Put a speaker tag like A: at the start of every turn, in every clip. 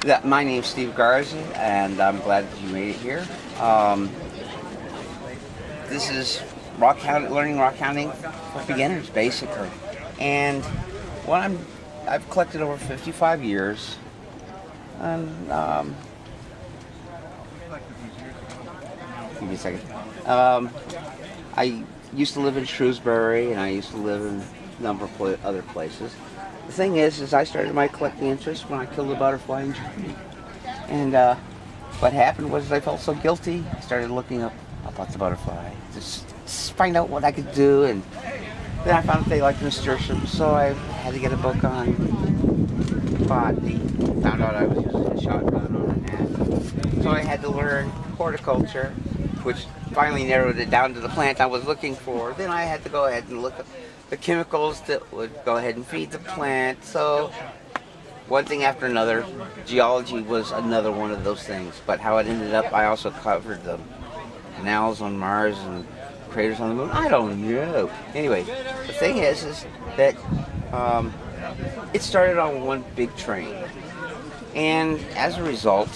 A: My name's Steve Garza, and I'm glad that you made it here. This is learning rock hounding for beginners, basically. And I've collected over 55 years, and give me a second. I used to live in Shrewsbury, and I used to live in a number of other places. The thing is I started my collecting interest when I killed a butterfly in Germany. And what happened was I felt so guilty. I started looking up about the butterfly, just find out what I could do. And then I found that they liked nasturtiums, so I had to get a book on botany. Found out I was using a shotgun on an ass. So I had to learn horticulture, which finally narrowed it down to the plant I was looking for. Then I had to go ahead and look up the chemicals that would go ahead and feed the plant. So one thing after another, geology was another one of those things. But how it ended up, I also covered the canals on Mars and craters on the moon. I don't know. Anyway, the thing is that it started on one big train. And as a result,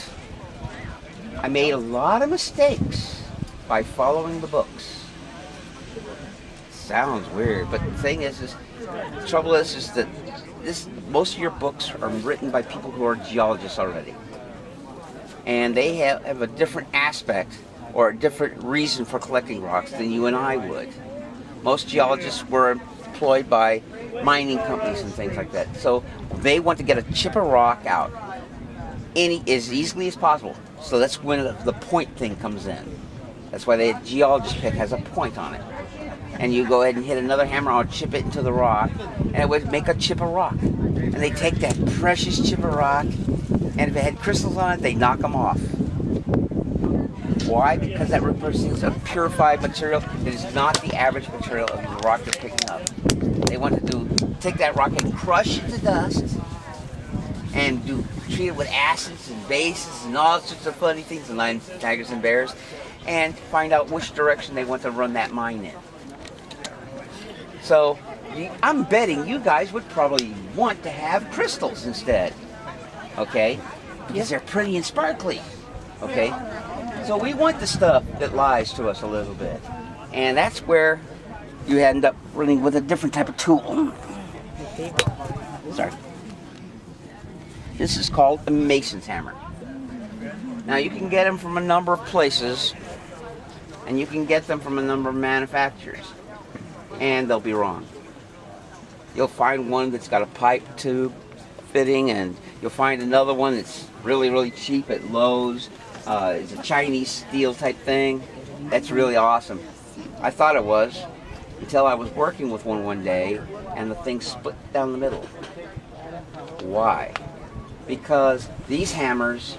A: I made a lot of mistakes by following the books. Sounds weird, but the thing is the trouble is that most of your books are written by people who are geologists already, and they have a different aspect or a different reason for collecting rocks than you and I would. Most geologists were employed by mining companies and things like that, so they want to get a chip of rock out as easily as possible. So that's when the point thing comes in. That's why the geologist pick has a point on it. And you go ahead and hit another hammer on, chip it into the rock, and it would make a chip of rock. And they take that precious chip of rock, and if it had crystals on it, they knock them off. Why? Because that represents a purified material. It is not the average material of the rock they're picking up. They want to take that rock and crush it to dust, and treat it with acids and bases and all sorts of funny things, and lions, tigers, and bears, and find out which direction they want to run that mine in. So I'm betting you guys would probably want to have crystals instead, okay? Because they're pretty and sparkly, okay? So we want the stuff that lies to us a little bit. And that's where you end up running with a different type of tool. Sorry. This is called a mason's hammer. Now you can get them from a number of places, and you can get them from a number of manufacturers. And they'll be wrong. You'll find one that's got a pipe tube fitting, and you'll find another one that's really, really cheap at Lowe's. It's a Chinese steel type thing. That's really awesome. I thought it was, until I was working with one day, and the thing split down the middle. Why? Because these hammers,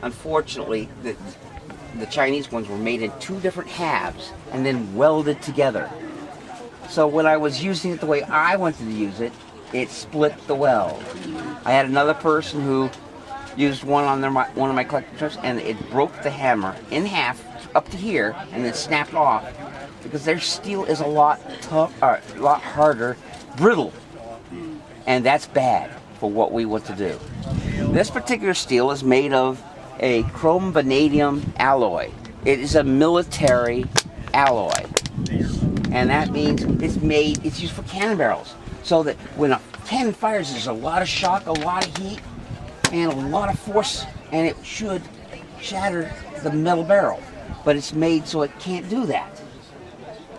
A: unfortunately, the Chinese ones were made in two different halves and then welded together. So when I was using it the way I wanted to use it, it split the weld. I had another person who used one on one of my collecting trips, and it broke the hammer in half up to here and then snapped off, because their steel is a lot harder, brittle, and that's bad for what we want to do. This particular steel is made of a chrome vanadium alloy. It is a military alloy, and that means it's used for cannon barrels, so that when a cannon fires, there's a lot of shock, a lot of heat, and a lot of force, and it should shatter the metal barrel, but it's made so it can't do that.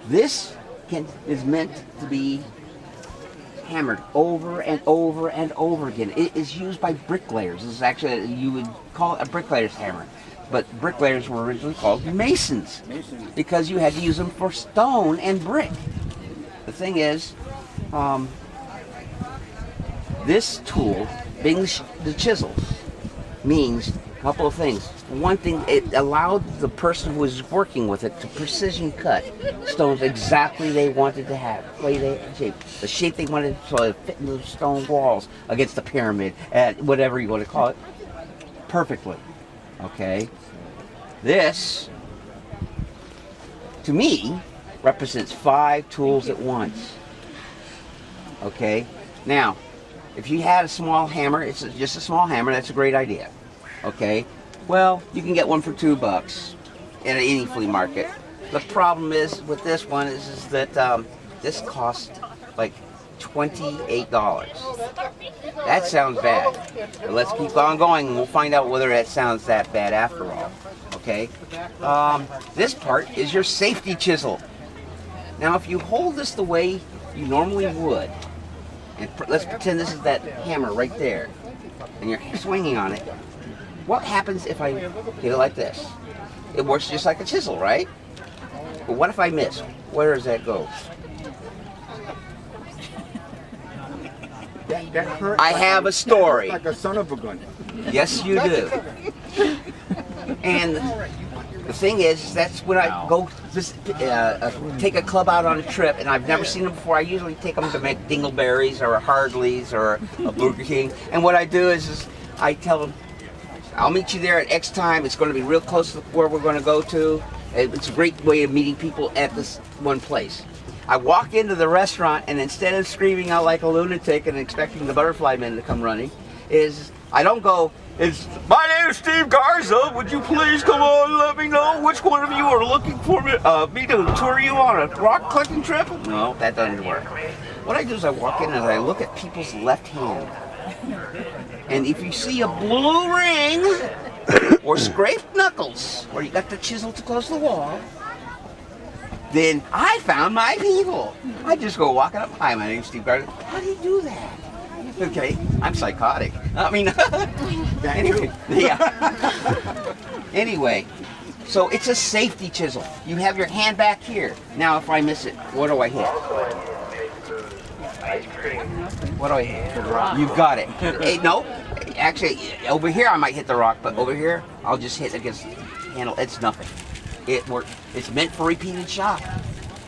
A: This is meant to be hammered over and over and over again. It is used by bricklayers. This is actually, you would call it a bricklayer's hammer, but bricklayers were originally called masons because you had to use them for stone and brick. The thing is, this tool, being the chisel, means a couple of things. One thing, it allowed the person who was working with it to precision cut stones exactly they wanted to have, the shape they wanted, so it fit into the stone walls against the pyramid, whatever you want to call it, perfectly. Okay, this, to me, represents 5 tools at once. Okay, now If you had a small hammer, it's just a small hammer, that's a great idea. Okay? Well, you can get one for $2 at any flea market. The problem is with this one is that this costs like $28. That sounds bad. But let's keep on going and we'll find out whether that sounds that bad after all. Okay? This part is your safety chisel. Now if you hold this the way you normally would, and let's pretend this is that hammer right there, and you're swinging on it, what happens if I hit it like this? It works just like a chisel, right? But what if I miss? Where does that go?
B: That hurt.
A: I have a story.
B: Like a son of a gun.
A: Yes, you do. And the thing is, that's when I go take a club out on a trip, and I've never seen them before. I usually take them to make dingleberries or a Hardleys or a Burger King. And what I do is I tell them, I'll meet you there at X time. It's going to be real close to where we're going to go to. It's a great way of meeting people at this one place. I walk into the restaurant, and instead of screaming out like a lunatic and expecting the butterfly men to come running, I don't go, my name is Steve Garza. Would you please come on and let me know which one of you are looking for me to tour you on a rock collecting trip? No, that doesn't work. What I do is I walk in and I look at people's left hand. And if you see a blue ring or scraped knuckles where you got the chisel too close to the wall, then I found my people. I just go walking up. Hi, my name's Steve Garza. How do you do that? Okay, I'm psychotic. I mean, anyway, yeah. Anyway, so it's a safety chisel. You have your hand back here. Now, if I miss it, what do I hit? What do I hit? The rock. You've got it. Hey, no, actually, over here I might hit the rock, but over here I'll just hit against the handle. It's nothing. It works. It's meant for repeated shot.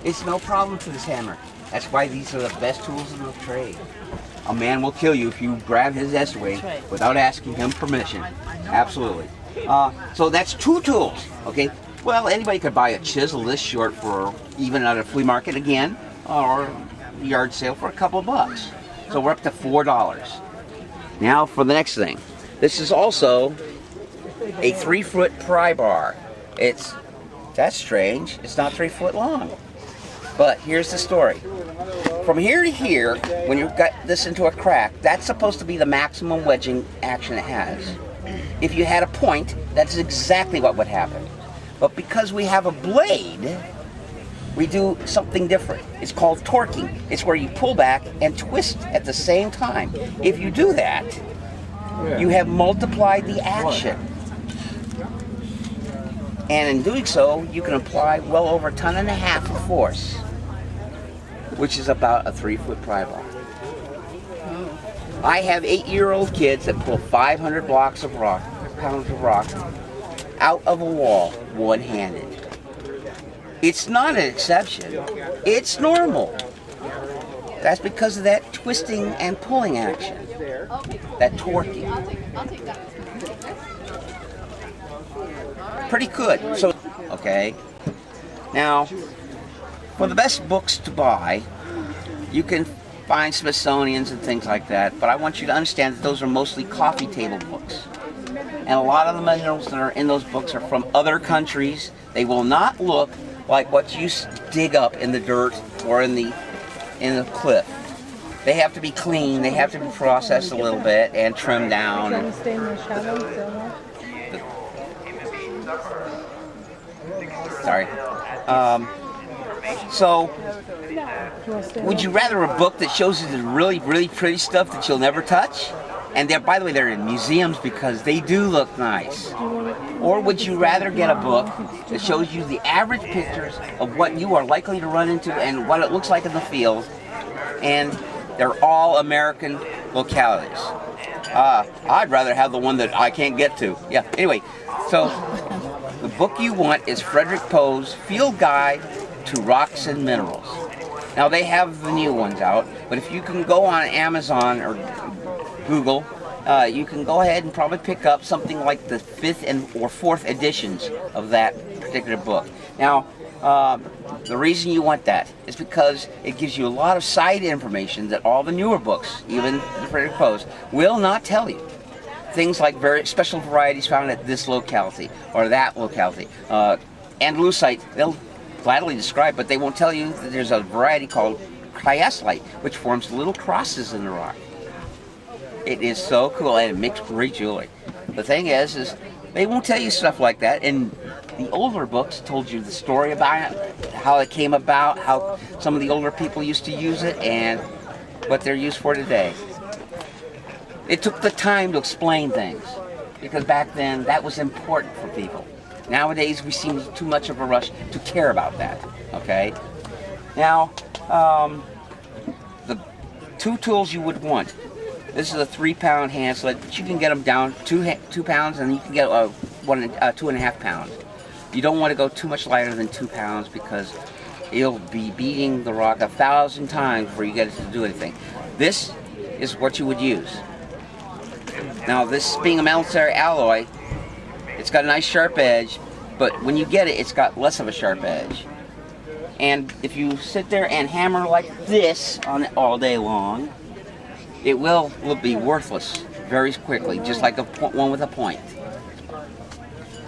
A: It's no problem to this hammer. That's why these are the best tools in the trade. A man will kill you if you grab his S-Way without asking him permission. Absolutely. So that's 2 tools, okay? Well, anybody could buy a chisel this short for even at a flea market again, or a yard sale for a couple of bucks. So we're up to $4. Now for the next thing. This is also a 3-foot pry bar. That's strange. It's not 3 foot long. But here's the story. From here to here, when you've got this into a crack, that's supposed to be the maximum wedging action it has. If you had a point, that's exactly what would happen. But because we have a blade, we do something different. It's called torquing. It's where you pull back and twist at the same time. If you do that, you have multiplied the action. And in doing so, you can apply well over 1.5 tons of force, which is about a 3-foot pry bar. I have 8-year-old kids that pull 500 pounds of rock out of a wall one-handed. It's not an exception. It's normal. That's because of that twisting and pulling action, that torquing. Pretty good. So, okay. Now, for the best books to buy, you can find Smithsonian's and things like that, but I want you to understand that those are mostly coffee table books. And a lot of the minerals that are in those books are from other countries. They will not look like what you dig up in the dirt or in the cliff. They have to be clean, they have to be processed a little bit and trimmed down. And sorry. So, would you rather a book that shows you the really, really pretty stuff that you'll never touch? And they're, by the way, they're in museums because they do look nice. Or would you rather get a book that shows you the average pictures of what you are likely to run into and what it looks like in the field, and they're all American localities? I'd rather have the one that I can't get to. Yeah, anyway, so the book you want is Frederick Poe's Field Guide to Rocks and Minerals. Now they have the new ones out, but if you can go on Amazon or Google, you can go ahead and probably pick up something like the 5th or 4th editions of that particular book. Now, The reason you want that is because it gives you a lot of side information that all the newer books, even the Frederick Poe's, will not tell you. Things like very special varieties found at this locality or that locality. Andalusite, they'll gladly describe, but they won't tell you that there's a variety called chiasolite, which forms little crosses in the rock. It is so cool, and it makes great jewelry. The thing is they won't tell you stuff like that, and the older books told you the story about it, how it came about, how some of the older people used to use it, and what they're used for today. It took the time to explain things, because back then that was important for people. Nowadays we seem too much of a rush to care about that, okay? Now, the two tools you would want. This is a 3-pound hand sled, but you can get them down 2 pounds, and you can get 2.5 pounds. You don't want to go too much lighter than 2 pounds because you'll be beating the rock 1,000 times before you get it to do anything. This is what you would use. Now, this being a military alloy, it's got a nice sharp edge, but when you get it, it's got less of a sharp edge. And if you sit there and hammer like this on it all day long, it will be worthless very quickly, just like one with a point.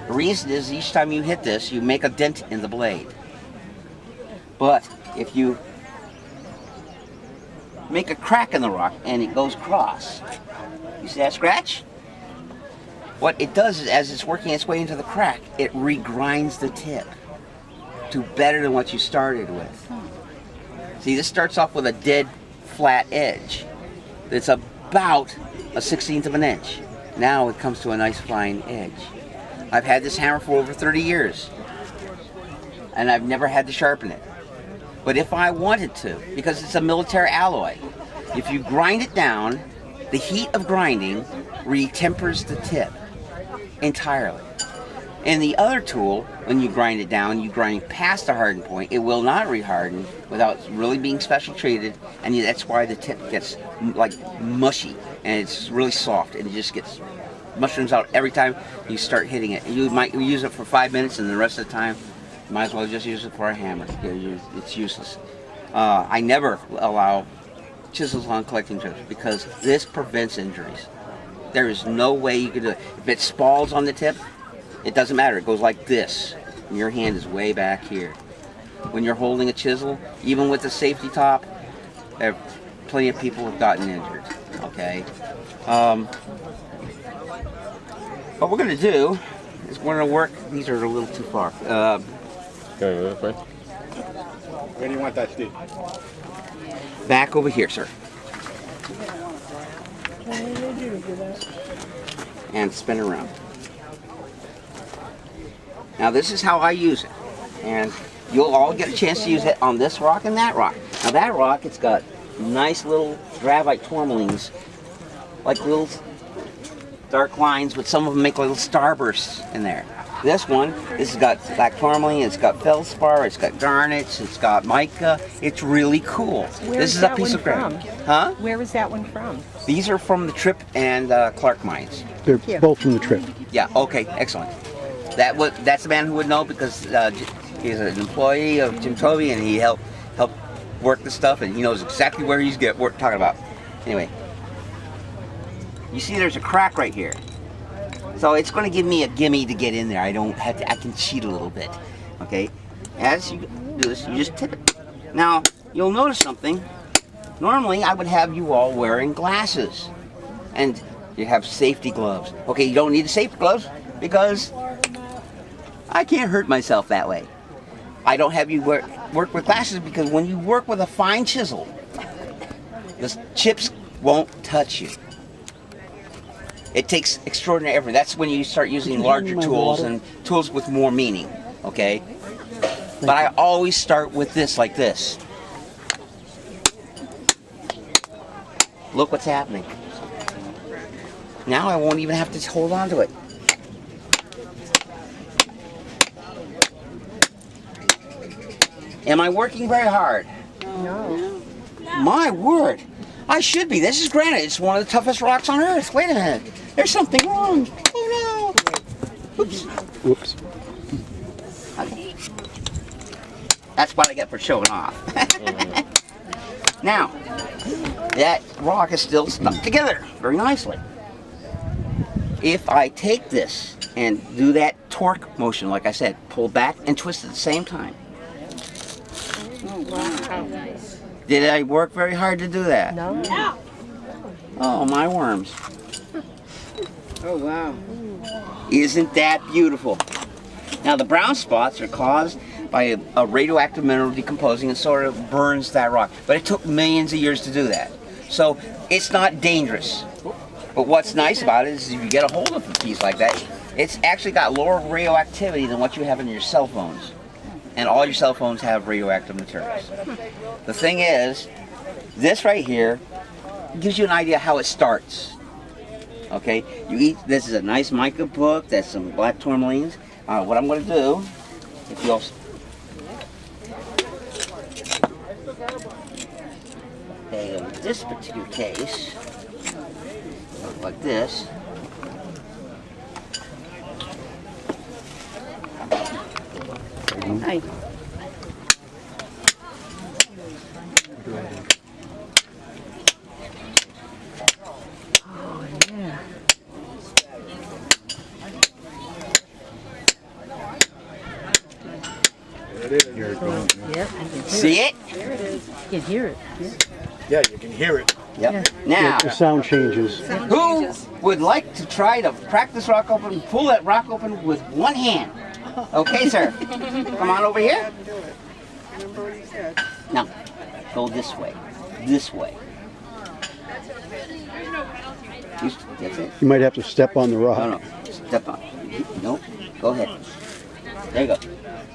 A: The reason is each time you hit this, you make a dent in the blade. But if you make a crack in the rock and it goes across, you see that scratch? What it does is, as it's working its way into the crack, it regrinds the tip to better than what you started with. See, this starts off with a dead flat edge. It's about a 1/16 of an inch. Now it comes to a nice fine edge. I've had this hammer for over 30 years, and I've never had to sharpen it. But if I wanted to, because it's a military alloy, if you grind it down, the heat of grinding retempers the tip entirely. And the other tool, when you grind it down, you grind past the harden point, it will not reharden without really being special treated, and that's why the tip gets like mushy, and it's really soft, and it just gets mushrooms out every time you start hitting it. You might use it for 5 minutes, and the rest of the time, you might as well just use it for a hammer. It's useless. I never allow chisels on collecting trips because this prevents injuries. There is no way you could do it. If it spalls on the tip, it doesn't matter. It goes like this, and your hand is way back here. When you're holding a chisel, even with the safety top, there are plenty of people have gotten injured. Okay. What we're going to do is we're going to work. These are a little too far.
B: Go this way.
C: Where do you want that, Steve?
A: Back over here, sir. And spin around. Now this is how I use it, and you'll all get a chance to use it on this rock and that rock. Now that rock, it's got nice little dravite tourmalines, like little dark lines, but some of them make little starbursts in there. This has got black tourmaline, it's got feldspar, it's got garnets, it's got mica. It's really cool. This is a piece of granite. Huh?
D: Where was that one from?
A: These are from the Tripp and Clark mines.
C: They're both from the Tripp.
A: Yeah, okay, excellent. That's the man who would know because he's an employee of Jim Tovey, and he helped work the stuff, and he knows exactly where he's talking about. Anyway, you see there's a crack right here. So it's going to give me a gimme to get in there. I can cheat a little bit. Okay? As you do this, you just tip it. Now, you'll notice something. Normally, I would have you all wearing glasses. And you have safety gloves. Okay, you don't need the safety gloves because I can't hurt myself that way. I don't have you work with glasses because when you work with a fine chisel, the chips won't touch you. It takes extraordinary effort. That's when you start using larger tools and tools with more meaning, okay? But I always start with this, like this. Look what's happening. Now I won't even have to hold on to it. Am I working very hard?
D: No.
A: My word. I should be. This is granite. It's one of the toughest rocks on earth. Wait a minute. There's something wrong. Oh no. Oops.
C: Whoops.
A: Okay. That's what I get for showing off. Now, that rock is still stuck together very nicely. If I take this and do that torque motion, like I said, pull back and twist at the same time.
D: Oh, wow.
A: Did I work very hard to do that?
D: No.
A: Oh, my worms.
D: Oh, wow.
A: Isn't that beautiful? Now, the brown spots are caused by a radioactive mineral decomposing and sort of burns that rock. But it took millions of years to do that. So it's not dangerous. But what's nice about it is if you get a hold of a piece like that, it's actually got lower radioactivity than what you have in your cell phones. And all your cell phones have radioactive materials. The thing is, this right here gives you an idea how it starts. Okay, this is a nice mica book, that's some black tourmalines. What I'm going to do, if you'll in this particular case, like this.
D: Hi. Oh, yeah.
C: Here it goes.
D: Yep, I can hear
A: See it?
D: There it is. You can hear it. Yeah.
C: Yeah, you can hear it.
A: Yep. Now,
C: The sound changes.
A: who would like to try to crack this rock open, pull that rock open with one hand? Okay, sir. Come on over here.
D: Remember what he said.
A: Now, go this way. This way. That's it.
C: You might have to step on the rock.
A: No, no. Step on. Nope. Go ahead. There you go.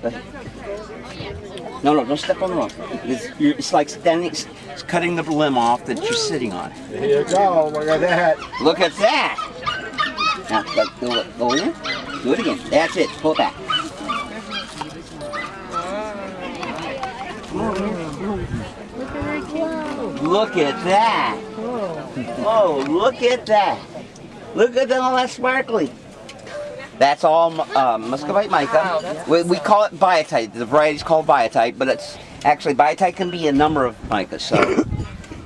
A: Go ahead. No, no, don't step on the rock. It's like it's cutting the limb off that you're sitting on.
C: Here you go. Look at that.
A: Look at that. Now, go in. Do it again. That's it. Pull it back. Look at that. Oh, look at that. Look at all that sparkly. That's all muscovite mica. We call it biotite. The variety is called biotite, but it's actually biotite can be a number of micas. So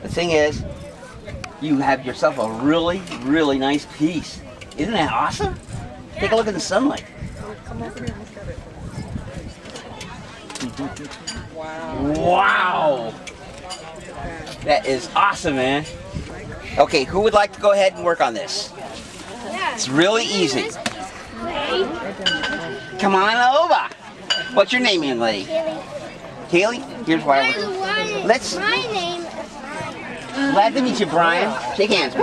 A: the thing is, you have yourself a really, really nice piece. Isn't that awesome? Take a look at the sunlight.
D: Come over here and look at it.
A: Wow. That is awesome, man. Okay, who would like to go ahead and work on this? It's really easy. Come on over. What's your name, young lady? Kaylee. Here's why I was. Let's.
E: My name is
A: Glad to meet you, Brian. Shake hands.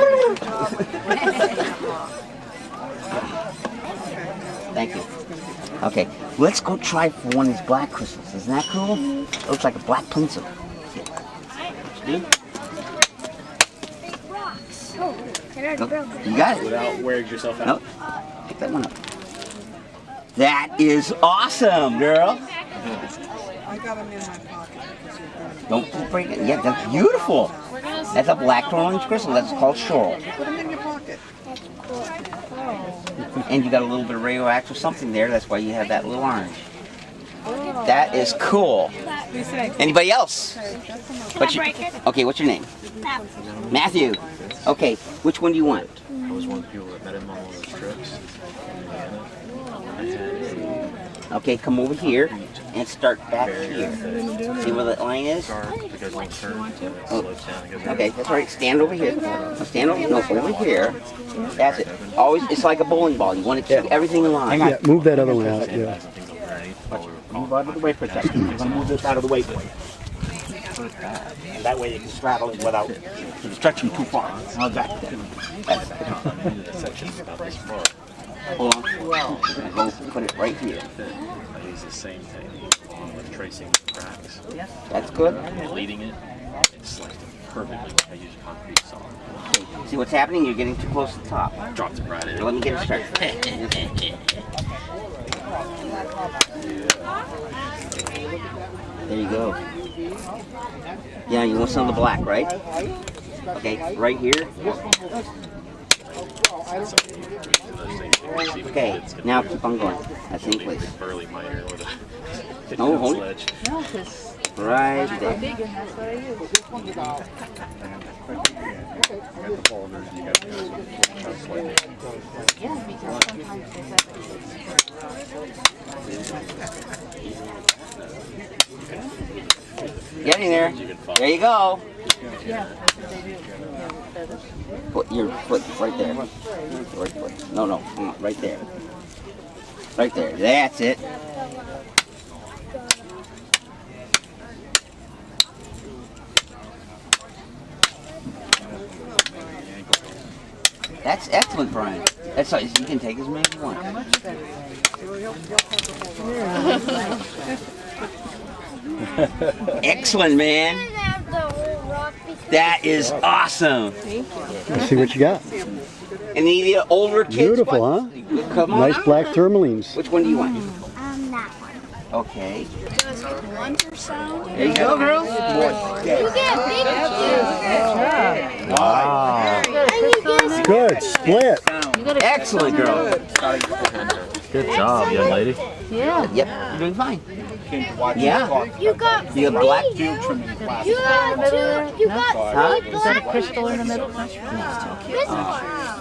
A: Thank you. Okay, let's go try for one of these black crystals. Isn't that cool? It looks like a black pencil.
E: big rocks. Oh, it already broke.
A: You got it.
C: Without wearing yourself out.
A: Nope. Pick that one up. That is awesome, girl.
D: I got them in my pocket.
A: Don't break it. Yeah, that's beautiful. That's a black tourmaline crystal. That's called shoral.
D: Put them in your pocket.
A: And you got a little bit of radioactive something there. That's why you have that little orange. That is cool. Anybody else? Okay, what's your name? Matthew. Okay, which one do you want?
B: I was one of the people that met him on one of those trips in Indiana. I had
A: Okay, come over here and start back here. See where that line is?
B: a car that goes on the turn, so it slows down. It goes
A: Okay, that's right. Stand over here. Now stand over. No, over here. That's it. Always, it's like a bowling ball. You want to keep everything in line.
C: Yeah, move that other one out. Yeah.
F: Move out of the way for a second. I'm going to move this out of the way for you. And that way you can straddle it without stretching too far. How's that?
A: Hold on. Go put it right here.
B: I use the same technique along with tracing the cracks.
A: That's good.
B: Leading it, it's like perfectly like I use a concrete saw.
A: See what's happening? You're getting too close to the top.
B: Dropped it right in.
A: So let me get it started. There you go. Yeah, you want some of the black, right? Okay, right here. Okay, now keep on going. That's in place.
B: Burly miner with a
A: Oh, hold it.
B: sledge.
G: No, because
A: Right
G: I'm
A: there.
G: big and that's what I use. Yeah, because sometimes they have
A: Get in there. There you go.
G: yeah, that's what they do. Yeah, with feathers.
A: Put your foot right there. Right foot. No, no, right there. Right there. That's it. That's excellent, Brian. That's you can take as many as you want.
G: I'm much better than
A: Excellent, man. That is awesome.
C: Let's see what you got.
A: Any of the older kids?
C: Beautiful,
A: what?
C: huh?
A: Come on
C: Nice
A: out.
C: black tourmalines.
A: Which one do you want?
E: That one.
A: Okay.
E: Just one per sound.
A: There you go, girls.
E: You get big
C: Wow.
E: and you get
C: Good. Split.
A: Excellent, girl.
B: Good job, young lady.
G: Yeah.
A: Yep, you're doing fine. Yeah.
E: you got
A: You got black.
E: you got two. You got
A: Huh?
E: three
G: Is that a
E: black
G: crystal in the middle?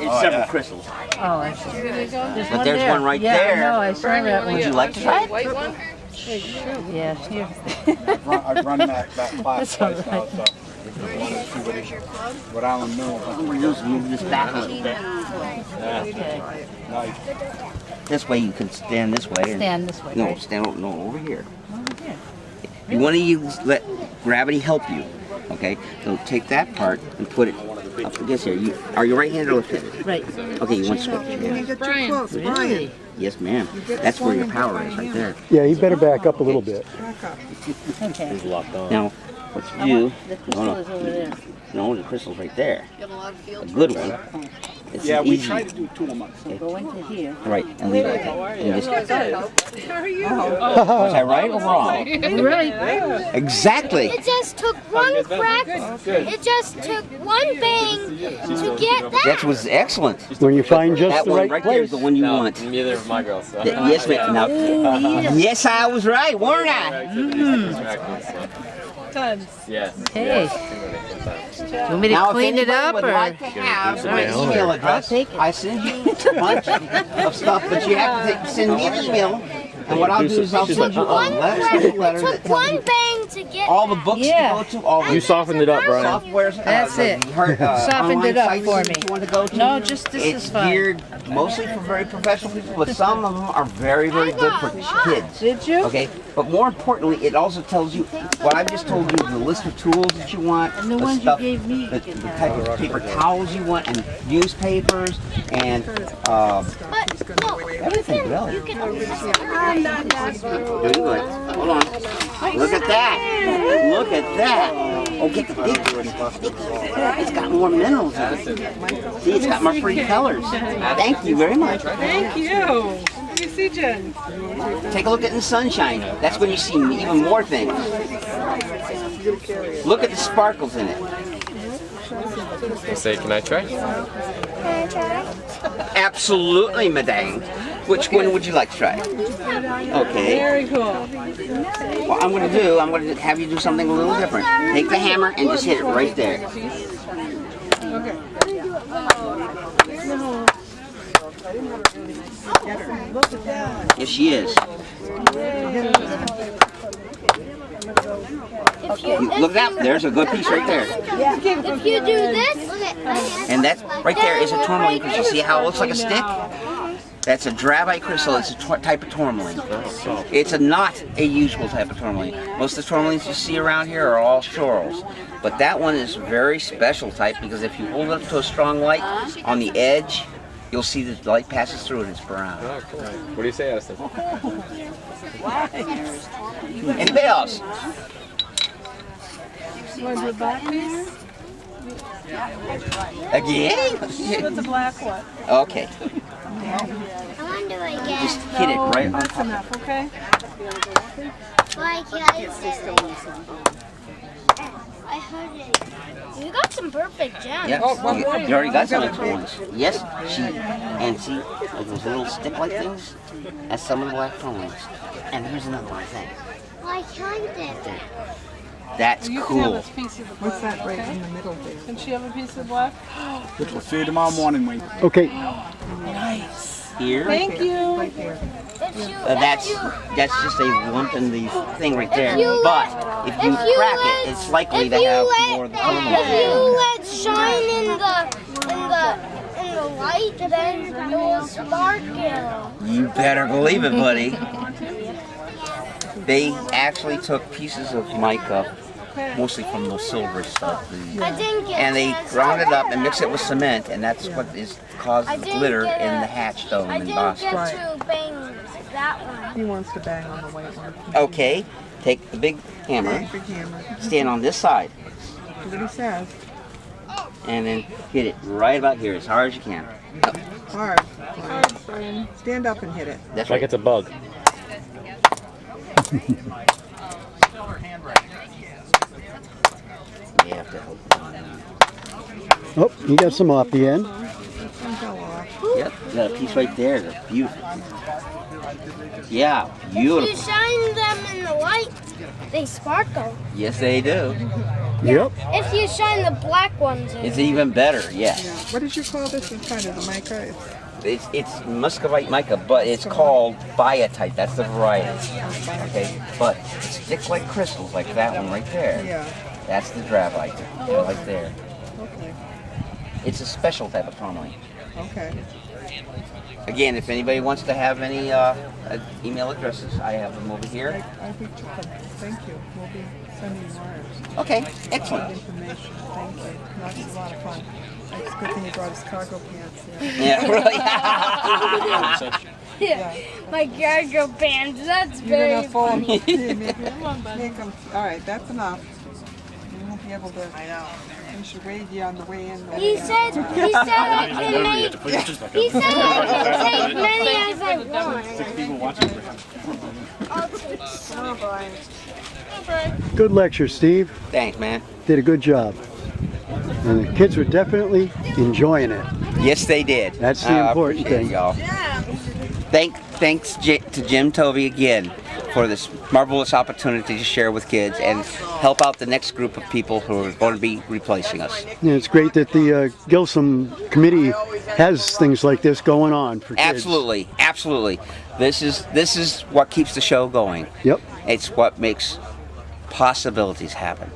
A: It's several crystals.
G: Oh, I see. There's
A: But
G: one
A: there's
G: there.
A: one right
G: yeah,
A: there.
G: No, I saw that one.
A: Would you like to try it?
G: Yeah, here.
C: I've run that class
G: That's all right.
C: What Alan knows.
A: Just move this back a little bit.
G: Okay.
A: This way you can stand this way.
G: Stand this way,
A: No,
G: right?
A: stand over here.
G: Over here.
A: You want to let gravity help you. Okay, so take that part and put it up against here. Are you right-handed or left-handed?
G: Right.
A: Okay, you want to switch.
D: You
A: Yeah.
D: get too close, Brian.
G: Really?
A: Yes, ma'am. That's where your power is, right there.
C: Yeah, you better back up a little bit.
D: Back up.
G: Okay.
B: He's locked on.
A: Now, what you do?
G: The crystal is over there.
A: No, the crystal's right there. A good one. It's
C: Yeah, we
A: easy.
C: tried to do 2 a month.
G: Go into here.
A: Right, and leave it. And just, was
D: How are you?
A: I right or wrong?
G: Right.
A: Exactly.
E: It just took one crack. It just took one bang to get that.
A: That was excellent.
C: When you find just
A: That
C: the
A: one
C: right
A: right there is
C: place.
A: the one you want.
B: Neither of my girls. So.
A: Yes, ma'am. Now, yes, I was right, weren't I?
D: Tons.
B: Yes.
G: Hey. Do you want me to
A: Now, if
G: clean it
A: anybody
G: up
A: would
G: or?
A: like to have my
B: All right.
A: email address,
G: I'll take it.
A: I send you a bunch of stuff, but you have to send me an email. And what I'll do is I'll send you a
E: One
A: letter
E: crack.
A: that
E: It
A: tells
E: took
A: you
E: one bang to get
A: all the books
G: Yeah.
A: to go to, all the
B: You softened it up, Brian.
A: softwares.
G: That's it. Softened it up for me.
A: You want to go to.
G: No, just this
A: It's
G: is fine.
A: geared mostly for very professional people, but some of them are very, very good for kids.
G: Did you?
A: Okay, but more importantly, it also tells you what I've just told you: the list of tools that you want,
G: And the ones you
A: stuff,
G: gave me,
A: the,
G: you can
A: the
G: have.
A: type of paper towels you want, and newspapers, and
E: But no,
A: everything. Really,
E: you can.
A: doing good. Hold on. Look at that. Look at that. Oh, get the big. It's got more minerals in it. See, it's got more pretty colors. Thank you very much.
D: Thank you. You see, Jen?
A: Take a look at the sunshine. That's when you see even more things. Look at the sparkles in it.
B: Say, can I try?
A: Absolutely, madame. Which one would you like to try? Okay.
D: Very cool.
A: What I'm going to have you do something a little different. Take the hammer and just hit it right there.
D: Okay.
A: Yes, she is. Look at that. There's a good piece right there.
E: If you do this,
A: And that right there is a tourmaline crystal. See how it looks like a stick? That's a dravite crystal. It's a type of tourmaline. It's not a usual type of tourmaline. Most of the tourmalines you see around here are all shorls. But that one is a very special type because if you hold it up to a strong light on the edge, you'll see the light passes through and it's brown.
B: Oh, cool. What do you say, Addison?
A: Anybody else?
D: Want to do a black piece?
A: Again?
D: What's a black one?
A: Okay.
E: I wonder again.
A: Just hit it right on
D: That's
A: top.
D: enough, okay?
E: Like, yeah, I heard it. You got some perfect gems.
A: Yep.
D: Oh, one more.
A: You already got some extra ones. Yes, and see, like those little stick-like things? That's some of the black tones. And here's another one thing.
E: I found it.
A: That's
D: You can
A: cool.
D: have a piece of the black.
H: What's that right
D: okay?
H: in the middle there?
D: Can she have a piece of black?
C: We'll see you tomorrow morning, Wayne. Okay,
A: Here,
D: Thank you.
H: Right there.
A: that's just a lump in the thing right there.
E: you
A: But if you
E: if you
A: crack
E: let-
A: it, it's likely
E: if
A: to
E: you
A: have
E: let-
A: more of the
E: If
A: color.
E: you let shine in the light, then it will sparkle.
A: You better believe it, buddy. They actually took pieces of mica, mostly from the silver stuff,
E: I didn't get
A: and they
E: this.
A: ground it up and mixed it with cement, and that's what is caused
E: I
A: the
E: didn't
A: glitter
E: get
A: in
E: it.
A: the hatch dome
E: I
A: in
E: didn't
A: Boston.
E: get to bang that one.
H: He wants to bang on the white one.
A: Okay, take the big hammer,
H: Big hammer.
A: stand on this side,
H: Do what he says.
A: and then hit it right about here as hard as you can. Up.
H: Hard. Stand up and hit it.
A: That's
F: Like
A: right.
F: it's a bug.
A: You have to help.
C: oh, you got some off the end.
H: Some fell off.
A: Yep, you got a piece right there. They're beautiful. Yeah,
E: If you
A: beautiful.
E: shine them in the light, they sparkle.
A: Yes, they do.
C: Yep.
E: If you shine the black ones in.
A: It's even better.
H: Yeah.
A: Yes.
H: What did you call this inside of the mica?
A: It's muscovite mica, but it's called biotite. That's the variety. Okay, but it's thick like crystals, like that one right there.
H: Yeah.
A: That's the dravite, right there.
H: Okay.
A: It's a special type of tourmaline.
H: Okay.
A: Again, if anybody wants to have any email addresses, I have them over here.
H: I think you could. Thank you. We'll be sending you ours.
A: Okay, excellent.
H: Information. Thank you. That was a lot of fun. It's a good thing he brought his cargo pants. Yeah.
A: Yeah, really.
E: Yeah. My cargo pants. That's
H: You're
E: very
H: gonna fall.
E: funny.
H: Make them. All right, that's enough. You won't be able to. I know. We should weigh you on the way in.
E: He said I can make. He said I can take many as I want.
B: People watching.
E: I'll take some.
C: Good lecture, Steve.
A: Thanks, man.
C: Did a good job. And the kids were definitely enjoying it.
A: Yes, they did.
C: That's the
A: I
C: important
A: appreciate it,
C: thing.
A: y'all. Thanks to Jim Tovey again for this marvelous opportunity to share with kids and help out the next group of people who are going to be replacing us.
C: Yeah, it's great that the Gilsum committee has things like this going on for kids.
A: Absolutely, absolutely. This is what keeps the show going.
C: Yep.
A: It's what makes possibilities happen.